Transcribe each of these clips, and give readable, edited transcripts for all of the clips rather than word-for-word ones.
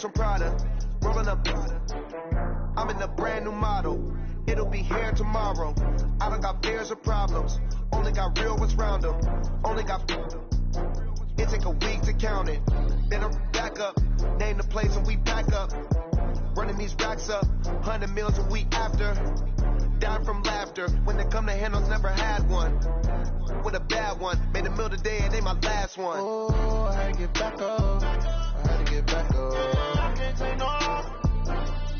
some Prada. Rolling up, I'm in a brand new model. It'll be here tomorrow. I don't got fears or problems. Only got real ones round them. Only got. It take a week to count it. Then I'm back up. Name the place and we back up. Running these racks up. 100 meals a week after. Dying from laughter. When they come to handles, never had one. With a bad one. Made a meal today and they my last one. Oh, I had to get back up. I had to get back up. I can't take no off.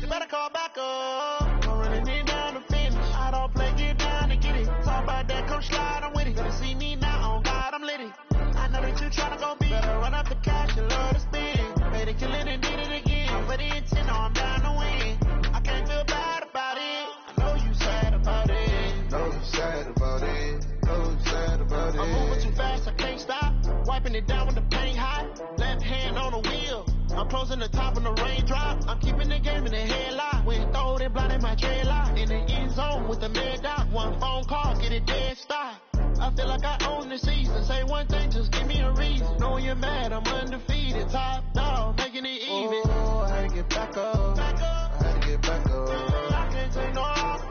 You better call back up. I'm running it down to finish. I don't play, get down to get it. Talk about that, come slide, I'm with it. Better see me now, on God, I'm lit it. I know that you tryna go big. Better run up the cash and love to spend. Made it, kill it, and did it again. But the intent, I'm down to win. I can't feel bad about it. I know you sad about it. Know you sad about it. Know you sad about it. I'm moving too fast, I can't stop. Wiping it down with the paint hot. Left hand on the wheel. I'm closing the top when the raindrop. I'm keeping the game in the headlock. When throw it, blinding my dreadlock. In the end zone with the mid dot. One phone call, get it dead stop. I feel like I own the season. Say one thing, just give me a reason. Knowing you're mad, I'm undefeated. Top dog, making it even. Oh, I had to get back up. Back up. I had to get back up. I can't take no off.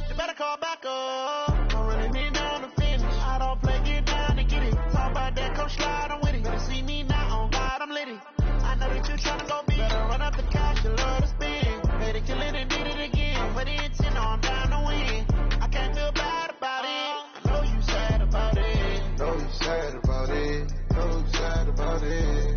You better call back up. I'm running it down to finish. I don't play, get down to get it. Talk about that, come slide, I'm with it. Better see me now, on God, I'm lit it. I know that you tryna go big. Better run up the cash and love to spend. Made it, kill it, and did it again. But the intent, I'm down to win. I can't feel bad about it. I know you sad about it. Know you sad about it. Know you sad about it.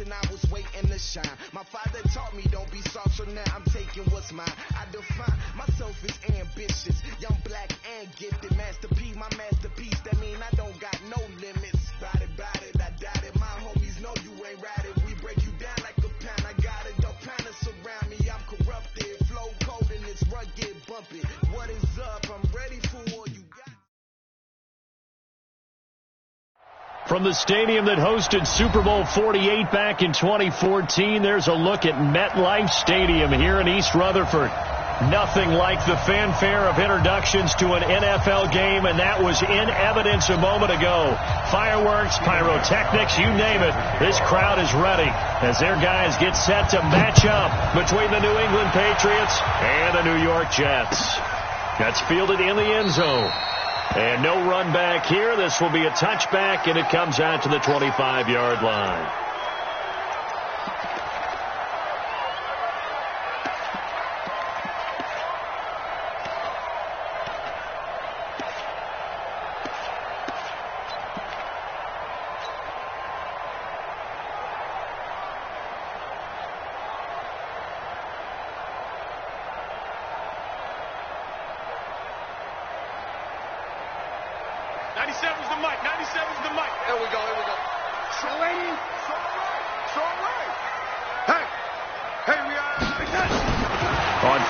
I was waiting to shine. My father taught me don't be soft, so now I'm taking what's mine. I define myself as ambitious, young, black, and gifted. Master P, my masterpiece. That mean I don't got no limits. Bout it, I doubt it. My homies know you ain't right it. We break you down like a pound. I got it, don't pound to surround me. I'm corrupted, flow cold and it's rugged, bumpy. What is up? I'm ready for all you got. From the stadium that hosted Super Bowl 48 back in 2014, there's a look at MetLife Stadium here in East Rutherford. Nothing like the fanfare of introductions to an NFL game, and that was in evidence a moment ago. Fireworks, pyrotechnics, you name it. This crowd is ready as their guys get set to match up between the New England Patriots and the New York Jets. That's fielded in the end zone. And no run back here. This will be a touchback, and it comes out to the 25-yard line.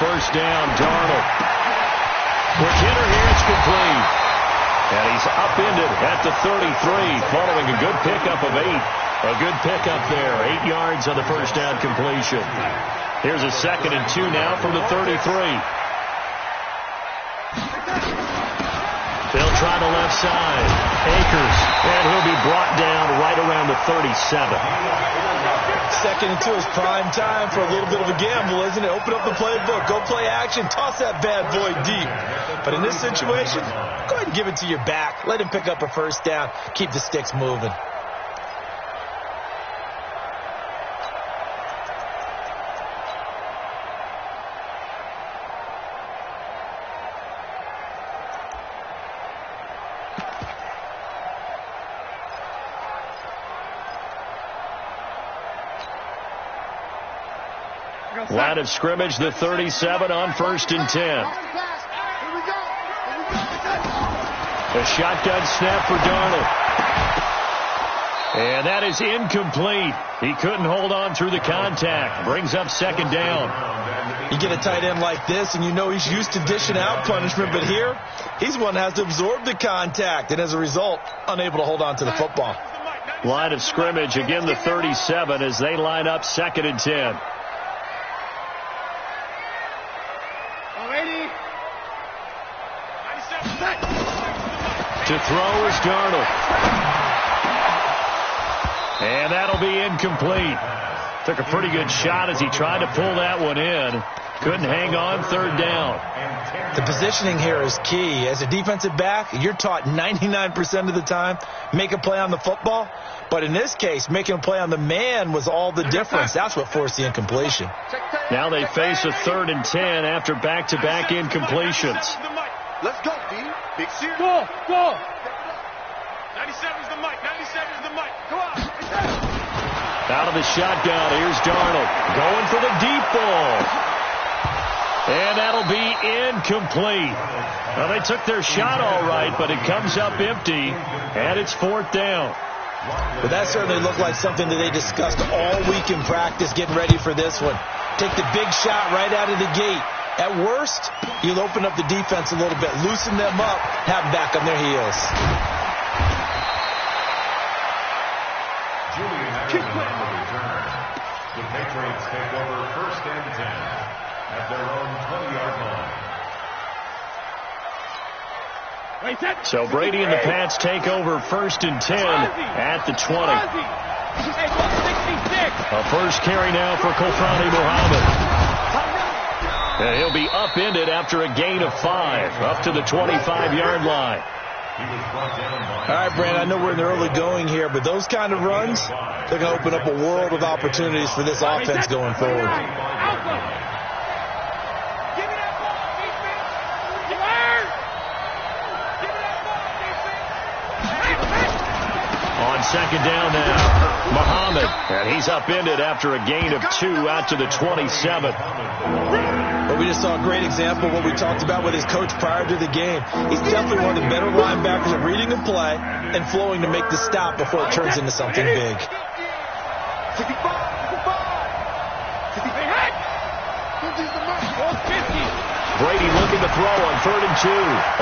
First down, Darnold. Quick hitter here, it's complete. And he's upended at the 33, following a good pickup of 8. A good pickup there, 8 yards on the first down completion. Here's a 2nd and 2 now from the 33. They'll try the left side. Akers, and he'll be brought down right around the 37. 2nd and 2 is prime time for a little bit of a gamble, isn't it? Open up the playbook, go play action, toss that bad boy deep. But in this situation, go ahead and give it to your back. Let him pick up a first down. Keep the sticks moving. Line of scrimmage, the 37 on 1st and 10. A shotgun snap for Darnold. And that is incomplete. He couldn't hold on through the contact. Brings up 2nd down. You get a tight end like this, and you know he's used to dishing out punishment, but here, he's one that has to absorb the contact, and as a result, unable to hold on to the football. Line of scrimmage, again the 37 as they line up 2nd and 10. To throw is Darnold. And that'll be incomplete. Took a pretty good shot as he tried to pull that one in. Couldn't hang on, 3rd down. The positioning here is key. As a defensive back, you're taught 99% of the time, make a play on the football. But in this case, making a play on the man was all the difference. That's what forced the incompletion. Now they face a 3rd and 10 after back-to-back incompletions. Let's go, D. Big series. Go. 97's the mic. 97's the mic. Come on. Out of the shotgun, here's Darnold. Going for the deep ball. And that'll be incomplete. Well, they took their shot all right, but it comes up empty, and it's 4th down. But that certainly looked like something that they discussed all week in practice, getting ready for this one. Take the big shot right out of the gate. At worst, you'll open up the defense a little bit, loosen them up, have them back on their heels. The Patriots take over 1st and 10 at their own 20-yard line. So Brady and the Pats take over 1st and 10 at the 20. A first carry now for Kofani Muhammad. And he'll be upended after a gain of 5 up to the 25-yard line. All right, Brand, I know we're in the early going here, but those kind of runs, they're going to open up a world of opportunities for this offense going forward. On 2nd down now, Muhammad, and he's upended after a gain of 2 out to the 27. But we just saw a great example of what we talked about with his coach prior to the game. He's definitely one of the better linebackers at reading the play and flowing to make the stop before it turns into something big. Brady looking to throw on 3rd and 2.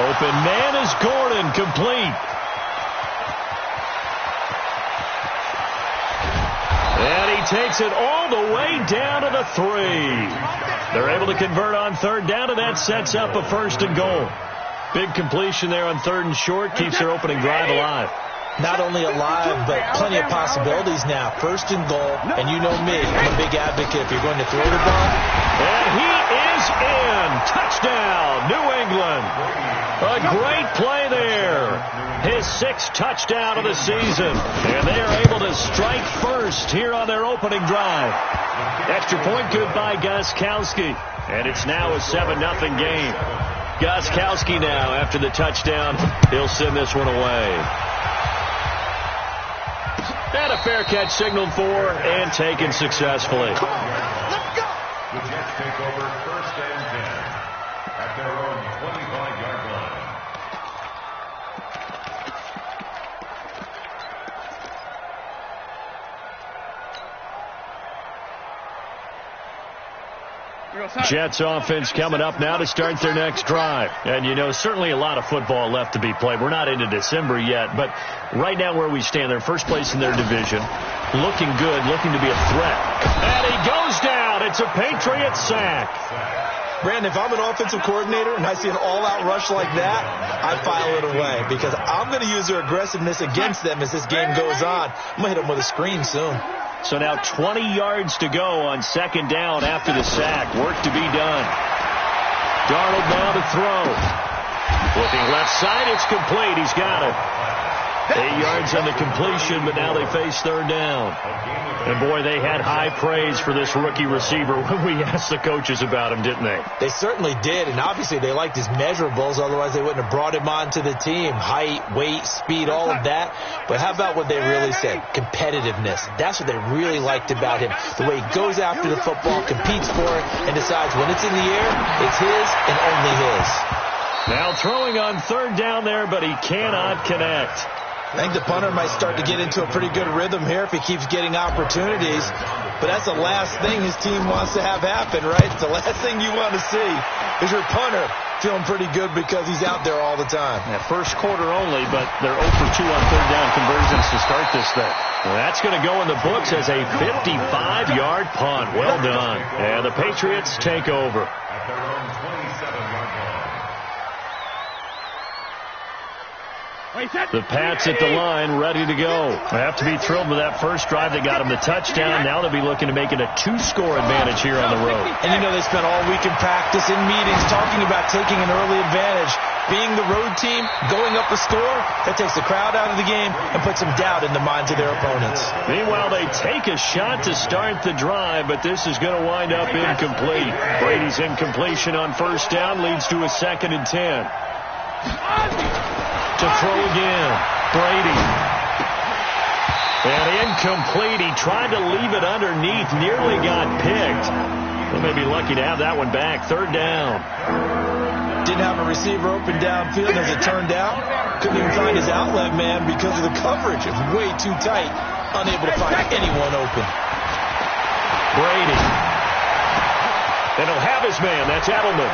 Open man is Gordon, complete. And he takes it all the way down to the 3. They're able to convert on third down, and that sets up a 1st and goal. Big completion there on 3rd and short, keeps their opening drive alive. Not only alive, but plenty of possibilities now. 1st and goal, and you know me, I'm a big advocate if you're going to throw the ball. And he is in. Touchdown, New England. A great play there. His 6th touchdown of the season. And they are able to strike first here on their opening drive. Extra point good by Gostkowski. And it's now a 7-0 game. Gostkowski now, after the touchdown, he'll send this one away. And a fair catch signaled for and taken successfully. The Jets take over 1st and 10 at their own 25-yard line. Jets offense coming up now to start their next drive. And, you know, certainly a lot of football left to be played. We're not into December yet, but right now where we stand, they're first place in their division. Looking good, looking to be a threat. And he goes down. It's a Patriot sack. Brandon, if I'm an offensive coordinator and I see an all-out rush like that, I file it away because I'm going to use their aggressiveness against them as this game goes on. I'm going to hit them with a screen soon. So now 20 yards to go on 2nd down after the sack. Work to be done. Darnold now to throw. Looking left side, it's complete. He's got it. 8 yards on the completion, but now they face 3rd down. And, boy, they had high praise for this rookie receiver when we asked the coaches about him, didn't they? They certainly did, and obviously they liked his measurables. Otherwise, they wouldn't have brought him onto the team. Height, weight, speed, all of that. But how about what they really said? Competitiveness. That's what they really liked about him. The way he goes after the football, competes for it, and decides when it's in the air, it's his and only his. Now throwing on 3rd down there, but he cannot connect. I think the punter might start to get into a pretty good rhythm here if he keeps getting opportunities. But that's the last thing his team wants to have happen, right? It's the last thing you want to see is your punter feeling pretty good because he's out there all the time. Yeah, first quarter only, but they're 0 for 2 on 3rd down conversions to start this thing. Well, that's going to go in the books as a 55-yard punt. Well done. And the Patriots take over. At their own 27-yard line. The Pats at the line, ready to go. They have to be thrilled with that first drive. They got them the touchdown. Now they'll be looking to make it a 2-score advantage here on the road. And you know they spent all week in practice, in meetings, talking about taking an early advantage. Being the road team, going up a score, that takes the crowd out of the game and puts some doubt in the minds of their opponents. Meanwhile, they take a shot to start the drive, but this is going to wind up incomplete. Brady's incompletion on 1st down leads to a 2nd and 10. To throw again, Brady. And incomplete. He tried to leave it underneath, nearly got picked. They may be lucky to have that one back. 3rd down. Didn't have a receiver open downfield as it turned out. Couldn't even find his outlet man because of the coverage. It was way too tight. Unable to find anyone open. Brady. And he'll have his man. That's Edelman.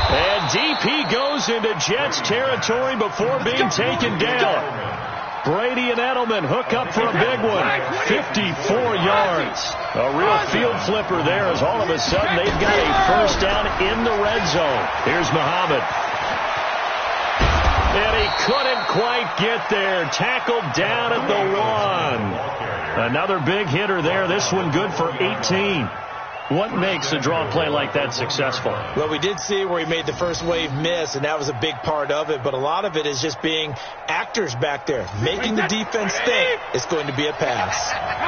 And DP goes into Jets territory before being taken down. Brady and Edelman hook up for a big one. 54 yards. A real field flipper there as all of a sudden they've got a 1st down in the red zone. Here's Muhammad. And he couldn't quite get there. Tackled down at the 1. Another big hitter there. This one good for 18. What makes a draw play like that successful? Well, we did see where he made the first wave miss, and that was a big part of it. But a lot of it is just being actors back there, making the defense think it's going to be a pass.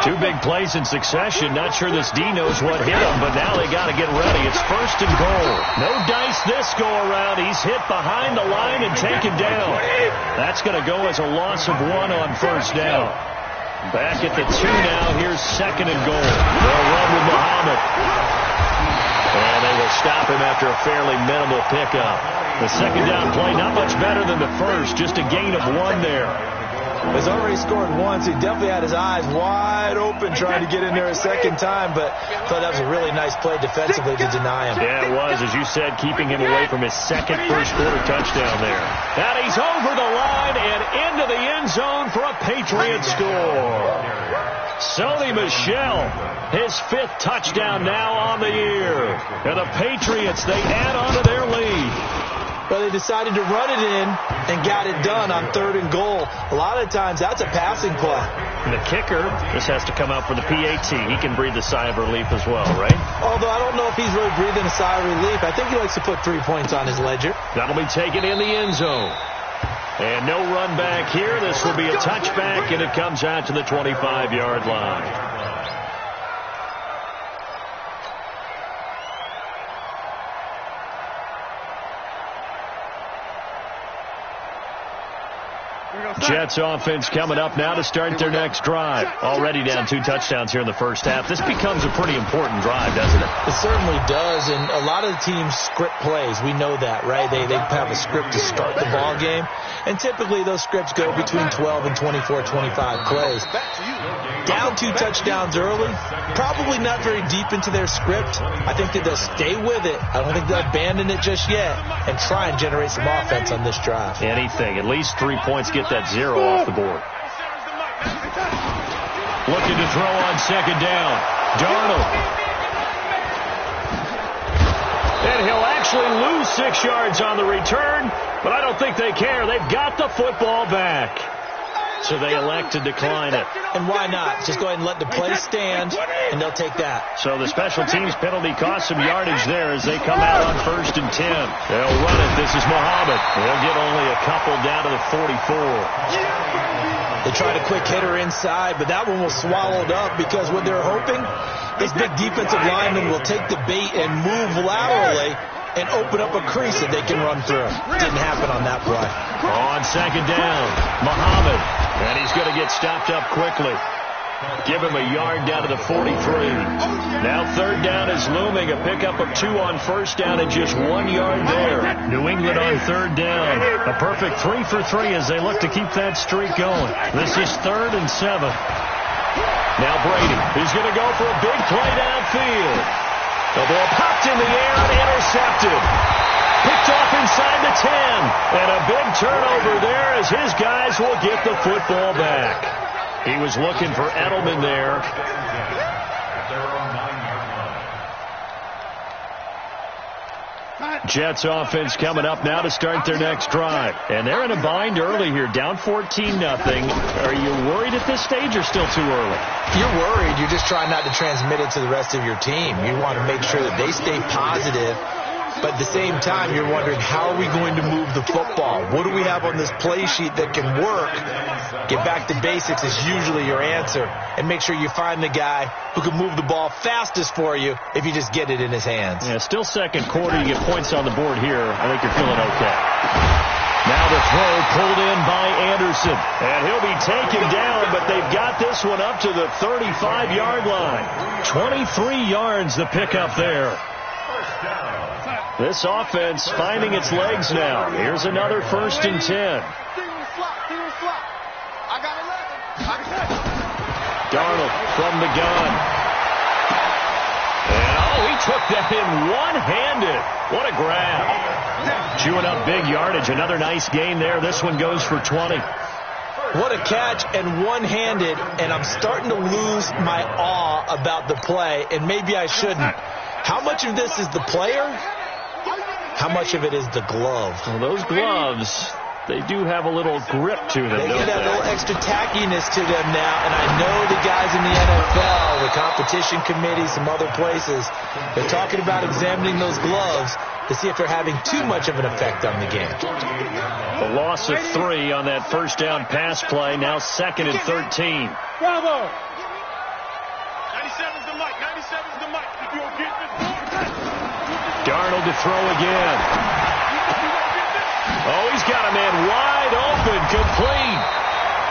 2 big plays in succession. Not sure this D knows what hit him, but now they got to get ready. It's 1st and goal. No dice this go around. He's hit behind the line and taken down. That's going to go as a loss of 1 on 1st down. Back at the 2 now. Here's 2nd and goal. They'll run with Muhammad. And they will stop him after a fairly minimal pickup. The 2nd down play, not much better than the first. Just a gain of 1 there. He's already scored once. He definitely had his eyes wide open trying to get in there a second time, but I thought that was a really nice play defensively to deny him. Yeah, it was, as you said, keeping him away from his second first-quarter touchdown there. And he's over the line and into the end zone for a Patriot score. Sony Michel, his 5th touchdown now on the year. And the Patriots, they add on to their lead. Well, they decided to run it in and got it done on 3rd and goal. A lot of times, that's a passing play. And the kicker, this has to come out for the PAT. He can breathe a sigh of relief as well, right? Although I don't know if he's really breathing a sigh of relief. I think he likes to put 3 points on his ledger. That'll be taken in the end zone. And no run back here. This will be a touchback, and it comes out to the 25-yard line. Jets offense coming up now to start their next drive. Already down 2 touchdowns here in the first half. This becomes a pretty important drive, doesn't it? It certainly does, and a lot of the teams script plays. We know that, right? They have a script to start the ball game, and typically those scripts go between 12 and 24, 25 plays. Down 2 touchdowns early, probably not very deep into their script. I think that they'll stay with it. I don't think they'll abandon it just yet and try and generate some offense on this drive. Anything. At least 3 points, get that 0 off the board. Looking to throw on 2nd down. Darnold. And he'll actually lose 6 yards on the return, but I don't think they care. They've got the football back. So they elect to decline it. And why not? Just go ahead and let the play stand, and they'll take that. So the special teams penalty cost some yardage there as they come out on 1st and 10. They'll run it. This is Muhammad. They'll get only a couple down to the 44. They tried a quick hitter inside, but that one was swallowed up because what they're hoping, this big defensive lineman will take the bait and move laterally and open up a crease that they can run through. Didn't happen on that play. On 2nd down, Muhammad. And he's going to get stopped up quickly. Give him a yard down to the 43. Now 3rd down is looming. A pickup of 2 on 1st down and just 1 yard there. New England on 3rd down. A perfect 3 for 3 as they look to keep that streak going. This is 3rd and 7. Now Brady. He's going to go for a big play downfield. The ball popped in the air and intercepted. Picked off inside the 10. And a big turnover there as his guys will get the football back. He was looking for Edelman there. Jets offense coming up now to start their next drive. And they're in a bind early here, down 14-0. Are you worried at this stage or still too early? You're worried. You're just trying not to transmit it to the rest of your team. You want to make sure that they stay positive. But at the same time, you're wondering, how are we going to move the football? What do we have on this play sheet that can work? Get back to basics is usually your answer. And make sure you find the guy who can move the ball fastest for you if you just get it in his hands. Yeah, still 2nd quarter. You get points on the board here. I think you're feeling okay. Now the throw pulled in by Anderson. And he'll be taken down, but they've got this one up to the 35-yard line. 23 yards the pickup there. This offense finding its legs now. Here's another 1st and 10. Darnold from the gun. And he took that in one-handed. What a grab. Chewing up big yardage. Another nice gain there. This one goes for 20. What a catch and one-handed, and I'm starting to lose my awe about the play, and maybe I shouldn't. How much of this is the player? How much of it is the glove? Well, those gloves, they do have a little grip to them, They don't get that they? little extra tackiness to them now, and I know the guys in the NFL, the competition committee, some other places, they're talking about examining those gloves to see if they're having too much of an effect on the game. A loss of 3 on that 1st down pass play. Now 2nd and 13. Bravo! 97's the mic. 97's the mic. If you don't get this, Darnold to throw again. Oh, he's got a man wide open, complete.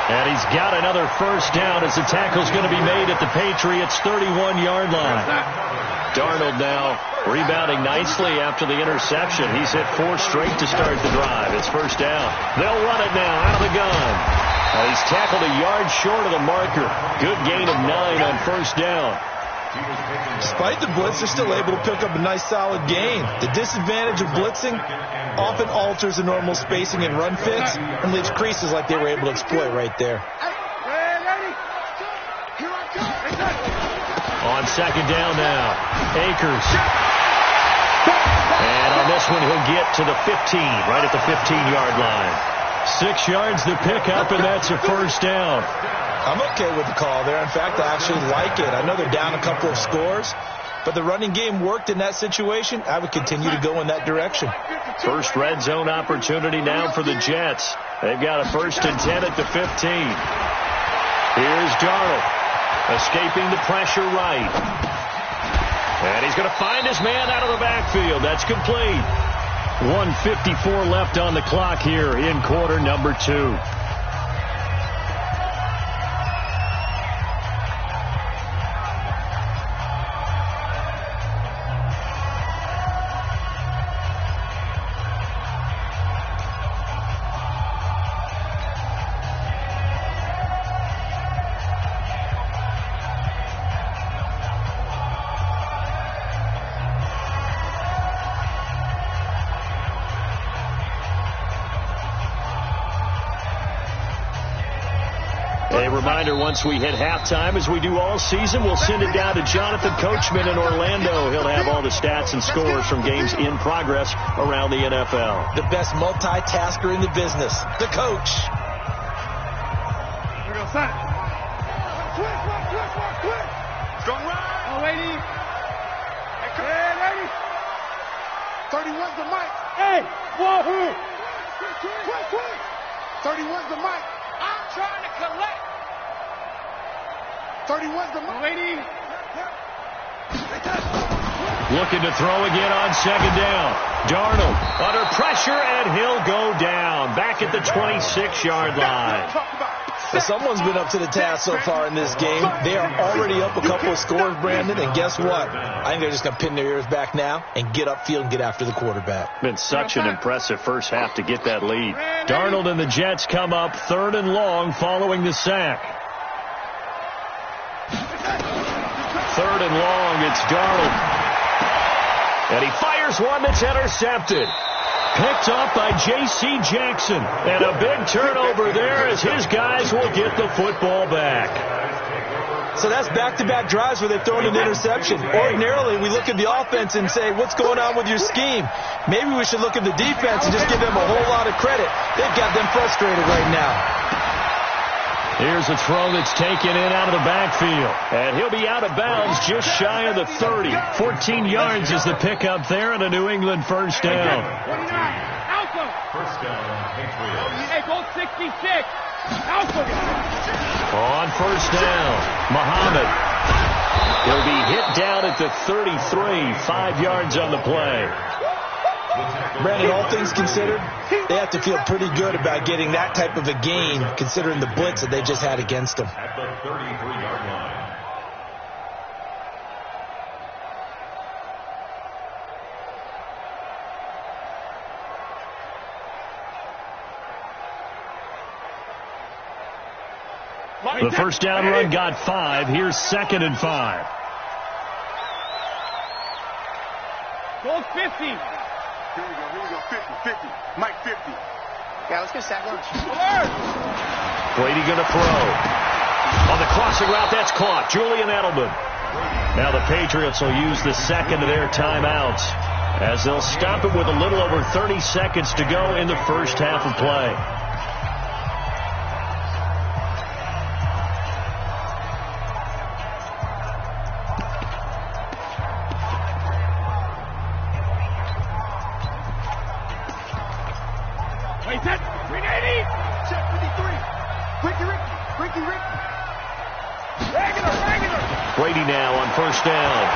And he's got another 1st down as the tackle's going to be made at the Patriots' 31-yard line. Darnold now rebounding nicely after the interception. He's hit 4 straight to start the drive. It's 1st down. They'll run it now out of the gun. He's tackled a yard short of the marker. Good gain of 9 on first down. Despite the blitz, they're still able to pick up a nice solid gain. The disadvantage of blitzing often alters the normal spacing and run fits and leaves creases like they were able to exploit right there. On second down now, Akers. And on this one, he'll get to the 15, right at the 15-yard line. 6 yards to pick up, and that's a first down. I'm okay with the call there. In fact, I actually like it. I know they're down a couple of scores, but the running game worked in that situation. I would continue to go in that direction. First red zone opportunity now for the Jets. They've got a 1st and 10 at the 15. Here's Darnold, escaping the pressure right. And he's going to find his man out of the backfield. That's complete. 1:54 left on the clock here in quarter number 2. A reminder, once we hit halftime, as we do all season, we'll send it down to Jonathan Coachman in Orlando. He'll have all the stats and scores from games in progress around the NFL. The best multitasker in the business, the coach. Here we go, son. Quick. Strong ride. Oh, lady. Hey, lady. 31's the mic. Hey, whoa. Quick. 31's the mic. I'm trying to collect. 31's the mic. Lady. Looking to throw again on second down. Darnold under pressure, and he'll go down. Back at the 26-yard line. Someone's been up to the task so far in this game. They are already up a couple of scores, Brandon, and guess what? I think they're just going to pin their ears back now and get upfield and get after the quarterback. Been such an impressive first half to get that lead. Darnold and the Jets come up 3rd and long following the sack. 3rd and long, it's Darnold. And he fires one that's intercepted. Picked up by J.C. Jackson. And a big turnover there as his guys will get the football back. So that's back-to-back drives where they've thrown an interception. Ordinarily, we look at the offense and say, what's going on with your scheme? Maybe we should look at the defense and just give them a whole lot of credit. They've got them frustrated right now. Here's a throw that's taken in out of the backfield. And he'll be out of bounds just shy of the 30. 14 yards is the pickup there and a New England first down. 29. Alpha. First down, Patriots. Hey, go 66. Alpha. On first down, Muhammad. He'll be hit down at the 33. 5 yards on the play. Brandon, all things considered, they have to feel pretty good about getting that type of a gain, considering the blitz that they just had against them. At the 33-yard line. The first down run got 5. Here's 2nd and 5. Go 50. Here we go. 50. Mike 50. Yeah, let's get sack lunch. Brady going to throw. On the crossing route, that's caught. Julian Edelman. Now the Patriots will use the second of their timeouts as they'll stop it with a little over 30 seconds to go in the first half of play. Wait, set. 380. Check 53. Ricky. Regular. Brady now on first down.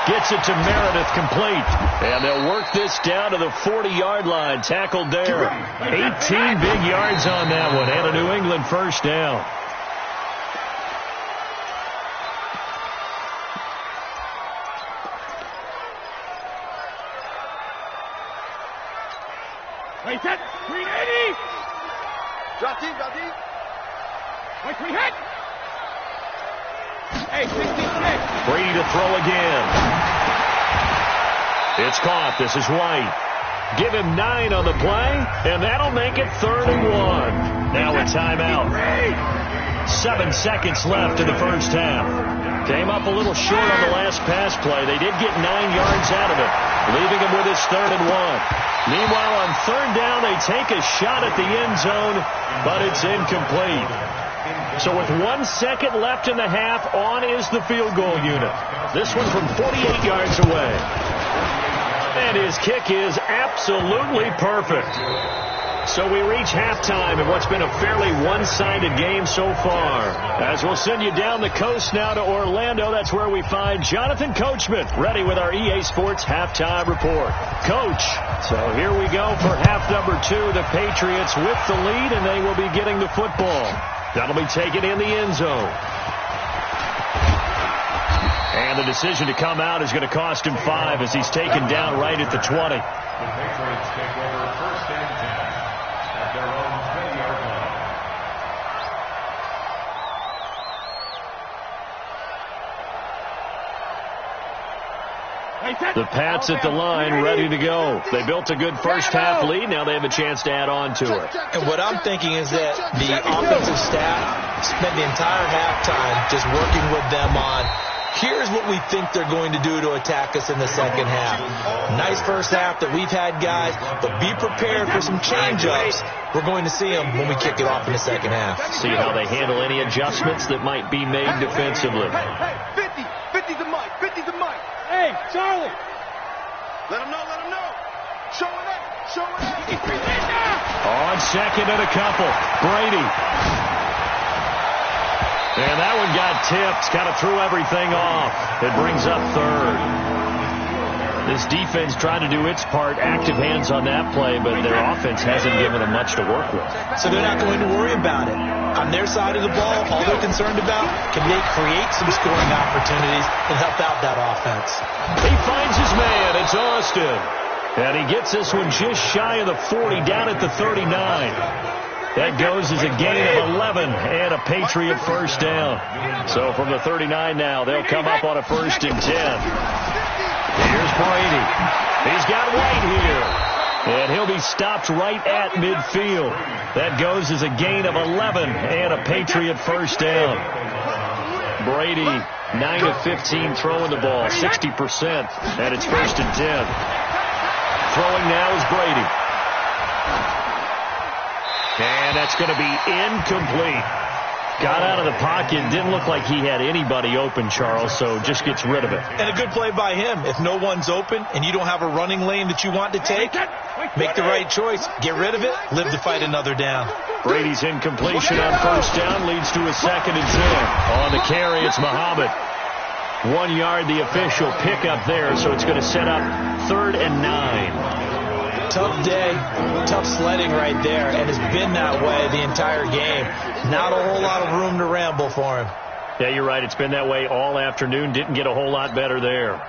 Gets it to Meredith, complete. And they'll work this down to the 40-yard line. Tackled there. 18 big yards on that one. And a New England first down. Wait, set. 380. Drop deep, drop deep. Wait, we hit. Hey, 66. Brady to throw again. It's caught. This is White. Give him 9 on the play, and that'll make it 3rd and 1. Now a timeout. 7 seconds left in the first half. Came up a little short on the last pass play. They did get 9 yards out of it, leaving him with his 3rd and 1. Meanwhile, on 3rd down, they take a shot at the end zone, but it's incomplete. So with 1 second left in the half, on is the field goal unit. This one from 48 yards away. And his kick is absolutely perfect. So we reach halftime in what's been a fairly one-sided game so far. As we'll send you down the coast now to Orlando, that's where we find Jonathan Coachman, ready with our EA Sports Halftime Report. Coach, so here we go for half number 2. The Patriots with the lead, and they will be getting the football. That'll be taken in the end zone. And the decision to come out is going to cost him 5 as he's taken down right at the 20. The Patriots take over 1st and 10 at their own 20-yard line. The Pats at the line, ready to go. They built a good first half lead. Now they have a chance to add on to it. And what I'm thinking is that the offensive staff spent the entire halftime just working with them on, here's what we think they're going to do to attack us in the second half. Nice first half that we've had, guys, but be prepared for some change-ups. We're going to see them when we kick it off in the second half. See how they handle any adjustments that might be made defensively. Hey, 50 the mic, 50 the mic. Hey, Charlie. Let him know, let him know. Show it up, show it up. On second and a couple, Brady. And that one got tipped, kind of threw everything off. It brings up 3rd. This defense tried to do its part, active hands on that play, but their offense hasn't given them much to work with. So they're not going to worry about it. On their side of the ball, all they're concerned about, can they create some scoring opportunities and help out that offense? He finds his man. It's Austin. And he gets this one just shy of the 40, down at the 39. That goes as a gain of 11 and a Patriot first down. So from the 39 now, they'll come up on a 1st and 10. Here's Brady. He's got White here. And he'll be stopped right at midfield. That goes as a gain of 11 and a Patriot first down. Brady, 9 of 15 throwing the ball, 60%. And it's 1st and 10. Throwing now is Brady. And that's going to be incomplete. Got out of the pocket. Didn't look like he had anybody open, Charles, so just gets rid of it. And a good play by him. If no one's open and you don't have a running lane that you want to take, make the right choice. Get rid of it. Live to fight another down. Brady's incompletion on 1st down leads to a 2nd and 10. On the carry, it's Muhammad. 1 yard, the official pickup there, so it's going to set up 3rd and 9. Tough day, tough sledding right there, and it's been that way the entire game. Not a whole lot of room to ramble for him. Yeah, you're right. It's been that way all afternoon. Didn't get a whole lot better there.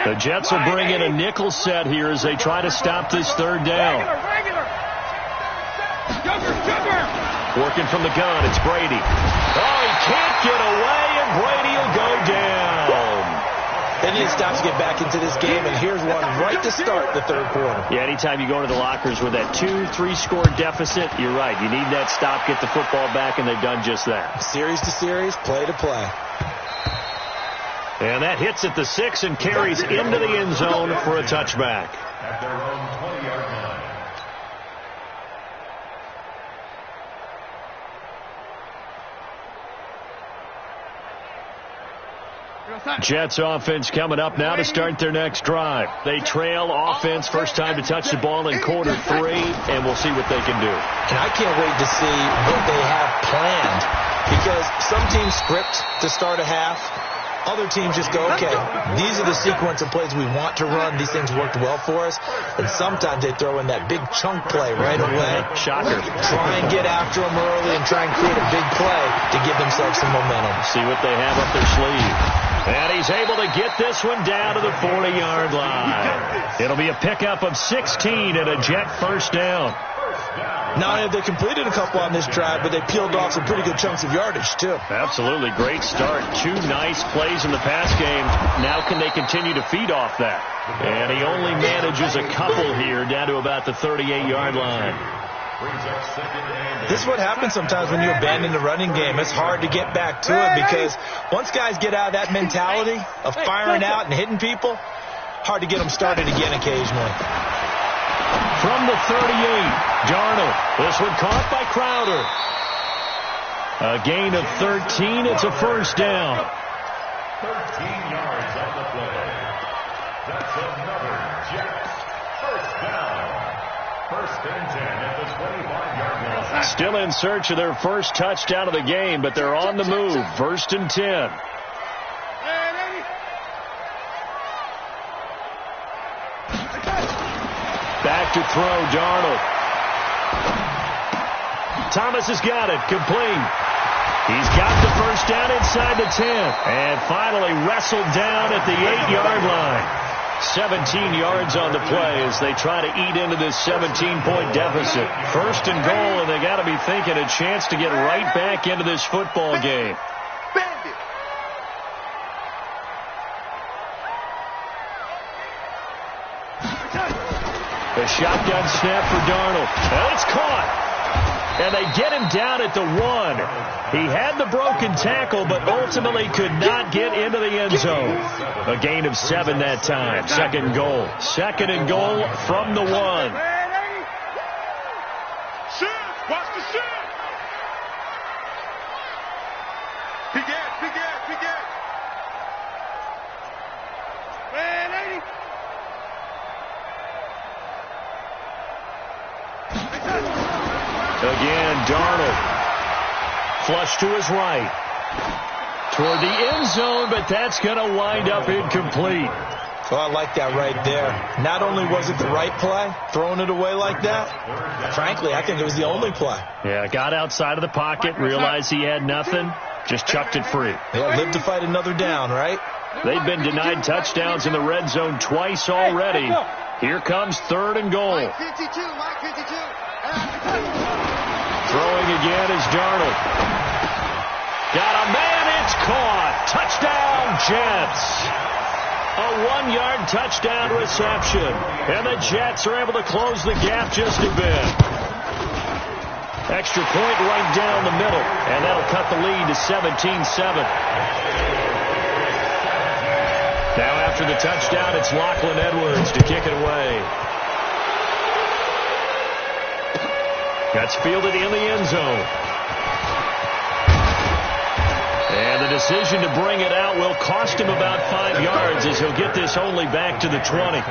The Jets will bring in a nickel set here as they try to stop this 3rd down. Working from the gun, it's Brady. Oh, he can't get away, and Brady will go down. They need to stop to get back into this game, and here's one right to start the 3rd quarter. Yeah, anytime you go into the lockers with that 2-3 score deficit, you're right. You need that stop, get the football back, and they've done just that. Series to series, play to play. And that hits at the 6 and carries into the end zone for a touchback. At their own 20-yard line. Jets offense coming up now to start their next drive. They trail offense, first time to touch the ball in quarter 3, and we'll see what they can do. And I can't wait to see what they have planned, because some teams script to start a half. Other teams just go, okay, these are the sequence of plays we want to run. These things worked well for us. And sometimes they throw in that big chunk play right away. Shocker. Try and get after them early and try and create a big play to give themselves some momentum. See what they have up their sleeve. And he's able to get this one down to the 40-yard line. It'll be a pickup of 16 and a Jet first down. Not only have they completed a couple on this drive, but they peeled off some pretty good chunks of yardage, too. Absolutely. Great start. 2 nice plays in the pass game. Now can they continue to feed off that? And he only manages a couple here down to about the 38-yard line. This is what happens sometimes when you abandon the running game. It's hard to get back to it because once guys get out of that mentality of firing out and hitting people, hard to get them started again occasionally. From the 38, Darnold. This one caught by Crowder. A gain of 13. It's a first down. 13 yards on the play. That's another Jets first down. First and 10 at the 25-yard line. Still in search of their first touchdown of the game, but they're on the move. First and 10. Back to throw, Darnold. Thomas has got it, complete. He's got the first down inside the 10. And finally wrestled down at the 8-yard line. 17 yards on the play as they try to eat into this 17-point deficit. First and goal, and they got to be thinking a chance to get right back into this football game. A shotgun snap for Darnold. And it's caught. And they get him down at the 1. He had the broken tackle, but ultimately could not get into the end zone. A gain of 7 that time. Second and goal. Second and goal from the 1. Watch the shot. Big ass. Man, 80. Again, Darnold. Flush to his right. Toward the end zone, but that's going to wind up incomplete. Oh, I like that right there. Not only was it the right play, throwing it away like that, frankly, I think it was the only play. Yeah, got outside of the pocket, realized he had nothing, just chucked it free. Yeah, live to fight another down, right? They've been denied touchdowns in the red zone twice already. Here comes third and goal. Throwing again is Darnold. Got a man, it's caught. Touchdown, Jets. A 1-yard touchdown reception. And the Jets are able to close the gap just a bit. Extra point right down the middle. And that'll cut the lead to 17-7. Now after the touchdown, it's Lachlan Edwards to kick it away. That's fielded in the end zone. And the decision to bring it out will cost him about 5 yards as he'll get this only back to the 20.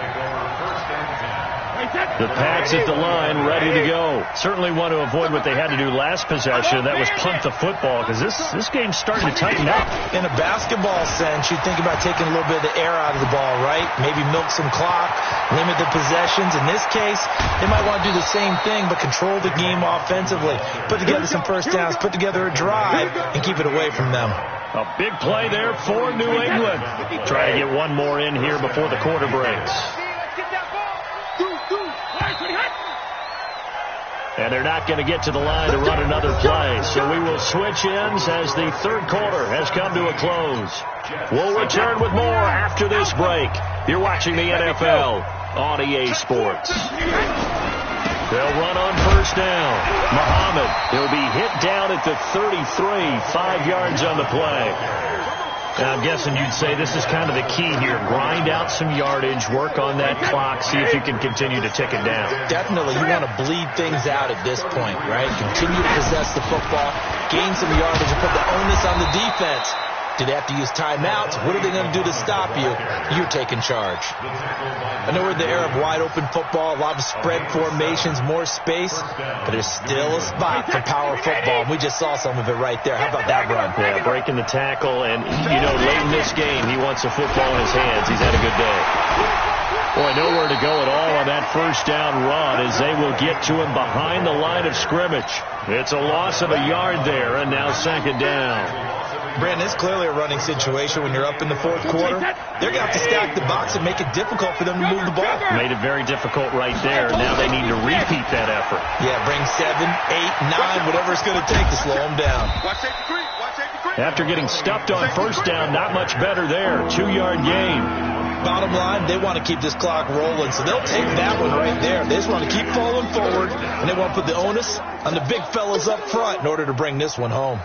The Pats at the line, ready to go. Certainly want to avoid what they had to do last possession. That was punt the football because this game's starting to tighten up. In a basketball sense, you think about taking a little bit of the air out of the ball, right? Maybe milk some clock, limit the possessions. In this case, they might want to do the same thing, but control the game offensively. Put together some first downs, put together a drive, and keep it away from them. A big play there for New England. Try to get one more in here before the quarter breaks. And they're not going to get to the line to run another play. So we will switch ends as the third quarter has come to a close. We'll return with more after this break. You're watching the NFL on EA Sports. They'll run on first down. Muhammad, he'll be hit down at the 33, 5 yards on the play. Now, I'm guessing you'd say this is kind of the key here. Grind out some yardage, work on that clock, see if you can continue to tick it down. Definitely. You want to bleed things out at this point, right? Continue to possess the football, gain some yardage, and put the onus on the defense. Do they have to use timeouts? What are they going to do to stop you? You're taking charge. I know we're in the era of wide-open football, a lot of spread formations, more space, but there's still a spot for power football, and we just saw some of it right there. How about that run? Yeah, breaking the tackle, and, you know, late in this game, he wants the football in his hands. He's had a good day. Boy, nowhere to go at all on that first down run as they will get to him behind the line of scrimmage. It's a loss of a yard there, and now second down. Brandon, it's clearly a running situation when you're up in the fourth quarter. They're going to have to stack the box and make it difficult for them to move the ball. Made it very difficult right there. Now they need to repeat that effort. Yeah, bring 7, 8, 9, whatever it's going to take to slow them down. After getting stuffed on first down, not much better there. 2-yard gain. Bottom line, they want to keep this clock rolling, so they'll take that one right there. They just want to keep falling forward, and they want to put the onus on the big fellas up front in order to bring this one home.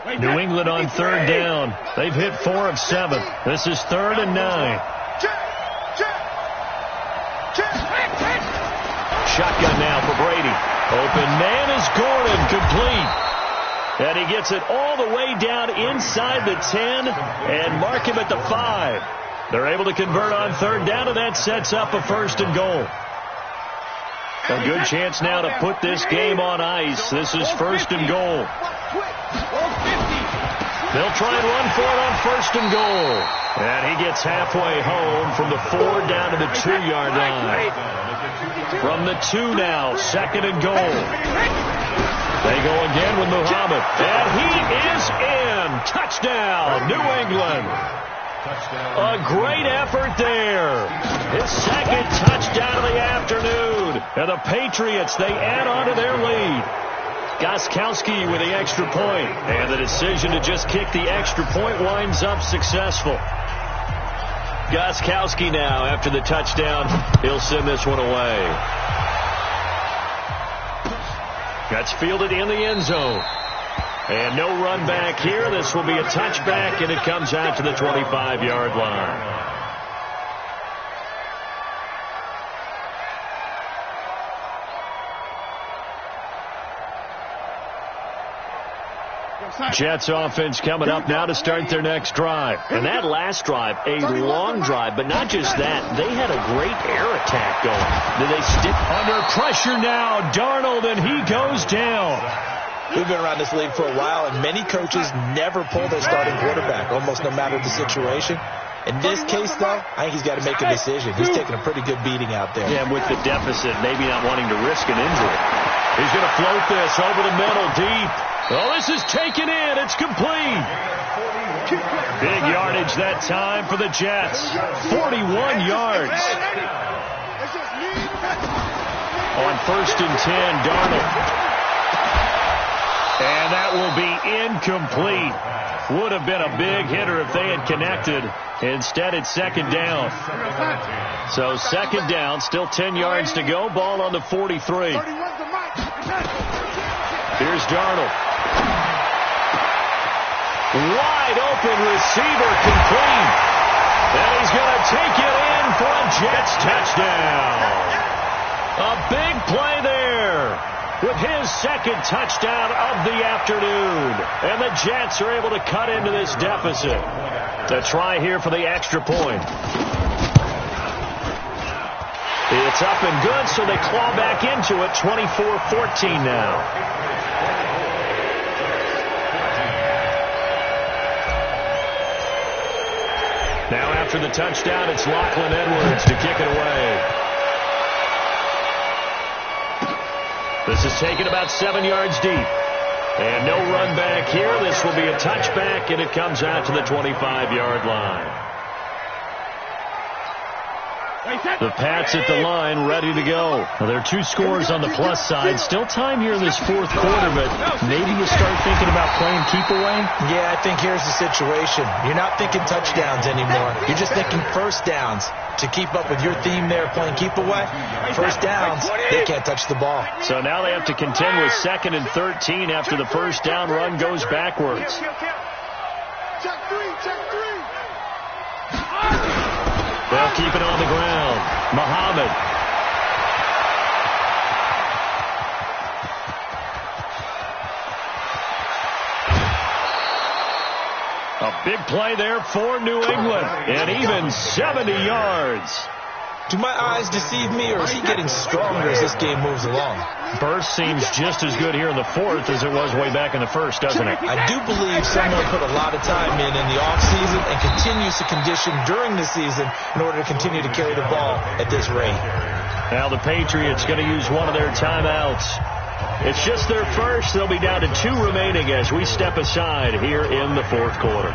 New England on third down. They've hit 4 of 7. This is 3rd and 9. Shotgun now for Brady. Open man is Gordon, complete. And he gets it all the way down inside the 10 and mark him at the 5. They're able to convert on third down, and that sets up a 1st and goal. A good chance now to put this game on ice. This is 1st and goal. They'll try and run for it on 1st and goal. And he gets halfway home from the 4 down to the 2-yard line. From the 2 now, 2nd and goal. They go again with Muhammad. And he is in. Touchdown, New England. A great effort there. His 2nd touchdown of the afternoon. And the Patriots, they add on to their lead. Gostkowski with the extra point. And the decision to just kick the extra point winds up successful. Gostkowski now, after the touchdown, he'll send this one away. That's fielded in the end zone. And no run back here. This will be a touchback, and it comes out to the 25-yard line. Jets offense coming up now to start their next drive. And that last drive, a long drive, but not just that. They had a great air attack going. Did they stick under pressure now? Darnold, and he goes down. We've been around this league for a while, and many coaches never pull their starting quarterback, almost no matter the situation. In this case, though, I think he's got to make a decision. He's taking a pretty good beating out there. Yeah, with the deficit, maybe not wanting to risk an injury. He's going to float this over the middle, deep. Oh, this is taken in. It's complete. Big yardage that time for the Jets. 41 yards. On 1st and 10, Darnold. And that will be incomplete. Would have been a big hitter if they had connected. Instead, it's 2nd down. So 2nd down, still 10 yards to go. Ball on the 43. Here's Darnold. Wide open receiver, complete. And he's going to take it in for a Jets touchdown. A big play there with his 2nd touchdown of the afternoon. And the Jets are able to cut into this deficit. The try here for the extra point. It's up and good, so they claw back into it. 24-14 now. Now after the touchdown, it's Lachlan Edwards to kick it away. This is taken about 7 yards deep. And no run back here. This will be a touchback, and it comes out to the 25-yard line. The Pats at the line, ready to go. Well, there are 2 scores on the plus side. Still time here in this 4th quarter, but maybe you start thinking about playing keep away? Yeah, I think here's the situation. You're not thinking touchdowns anymore. You're just thinking first downs. To keep up with your theme there, playing keep away, first downs, they can't touch the ball. So now they have to contend with 2nd and 13 after the first down run goes backwards. They'll keep it on the ground. Muhammad. A big play there for New England. And even 70 yards. Do my eyes deceive me, or is he getting stronger as this game moves along? Burst seems just as good here in the 4th as it was way back in the 1st, doesn't it? I do believe someone put a lot of time in the offseason and continues to condition during the season in order to continue to carry the ball at this rate. Now the Patriots going to use one of their timeouts. It's just their first. They'll be down to 2 remaining as we step aside here in the 4th quarter.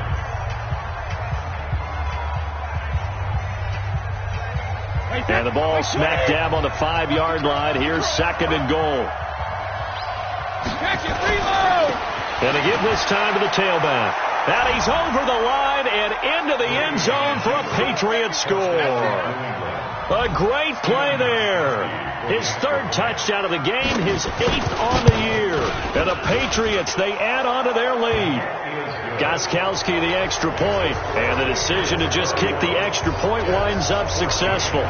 And the ball smack dab on the 5-yard line. Here's 2nd and goal. And they give this time to the tailback. And he's over the line and into the end zone for a Patriot score. A great play there. His 3rd touchdown of the game, his 8th on the year. And the Patriots, they add on to their lead. Gostkowski the extra point. And the decision to just kick the extra point winds up successful.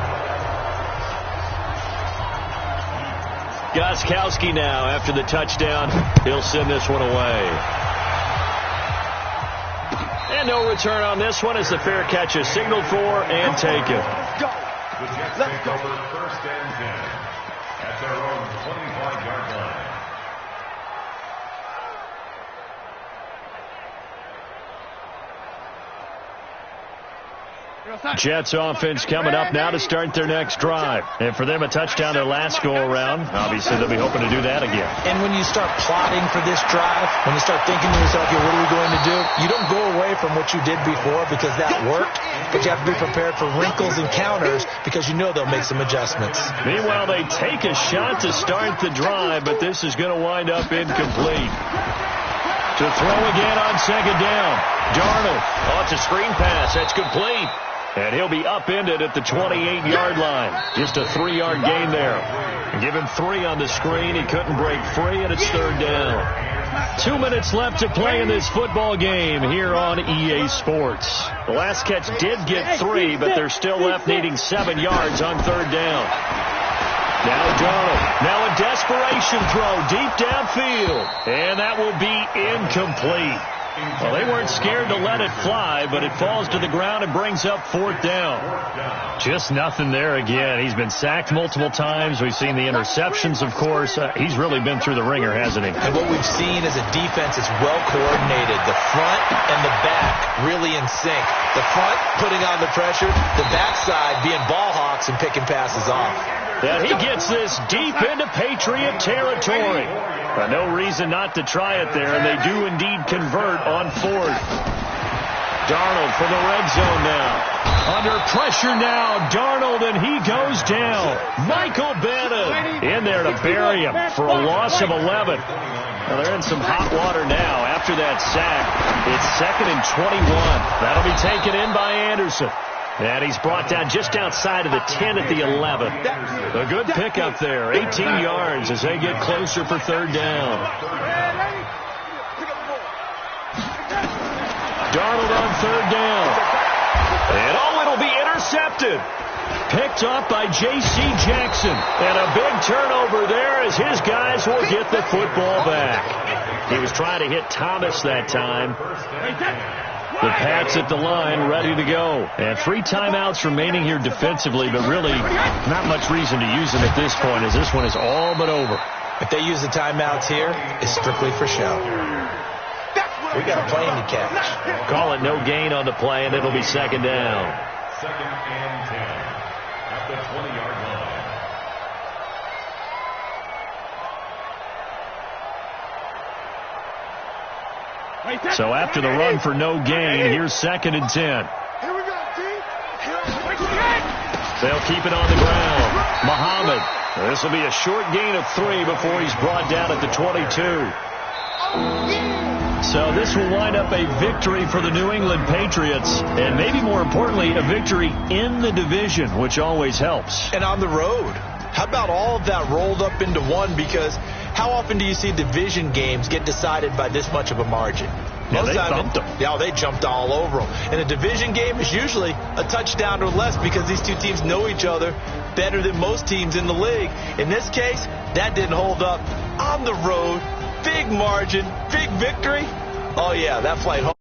Gostkowski now, after the touchdown, he'll send this one away. And no return on this one as the fair catch is signaled for and taken. The Jets take over 1st and 10 at their own 25-yard line. Jets offense coming up now to start their next drive. And for them, a touchdown their last go-around. Obviously, they'll be hoping to do that again. And when you start plotting for this drive, when you start thinking to yourself, okay, what are we going to do? You don't go away from what you did before because that worked, but you have to be prepared for wrinkles and counters because you know they'll make some adjustments. Meanwhile, they take a shot to start the drive, but this is going to wind up incomplete. To throw again on 2nd down. Darnold, it's a screen pass. That's complete. And he'll be upended at the 28-yard line. Just a 3-yard gain there. Give him 3 on the screen. He couldn't break free, and it's 3rd down. 2 minutes left to play in this football game here on EA Sports. The last catch did get 3, but they're still left needing 7 yards on 3rd down. Now Darnold. Now a desperation throw deep downfield. And that will be incomplete. Well, they weren't scared to let it fly, but it falls to the ground and brings up 4th down. Just nothing there again. He's been sacked multiple times. We've seen the interceptions, of course. He's really been through the ringer, hasn't he? And what we've seen is a defense is well coordinated. The front and the back really in sync. The front putting on the pressure, the backside being ball hawks and picking passes off. And he gets this deep into Patriot territory. No reason not to try it there, and they do indeed convert on 4th. Darnold from the red zone now. Under pressure now, Darnold, and he goes down. Michael Bennett in there to bury him for a loss of 11. Well, they're in some hot water now after that sack. It's 2nd and 21. That'll be taken in by Anderson. And he's brought down just outside of the 10 at the 11. A good pickup there. 18 yards as they get closer for 3rd down. Darnold on 3rd down. And it'll be intercepted. Picked up by J.C. Jackson. And a big turnover there as his guys will get the football back. He was trying to hit Thomas that time. The Pats at the line, ready to go. And 3 timeouts remaining here defensively, but really not much reason to use them at this point, as this one is all but over. If they use the timeouts here, it's strictly for show. We got a plane to catch. Call it no gain on the play, and it'll be 2nd down. 2nd and 10 at the 20-yard line. So after the run for no gain, here's 2nd and 10. They'll keep it on the ground. Muhammad. This will be a short gain of 3 before he's brought down at the 22. So this will wind up a victory for the New England Patriots, and maybe more importantly, a victory in the division, which always helps. And on the road. How about all of that rolled up into one? Because how often do you see division games get decided by this much of a margin? Most they bumped them. Yeah, they jumped all over them. And a division game is usually a touchdown or less because these two teams know each other better than most teams in the league. In this case, that didn't hold up. On the road, big margin, big victory. Oh, yeah, that flight home.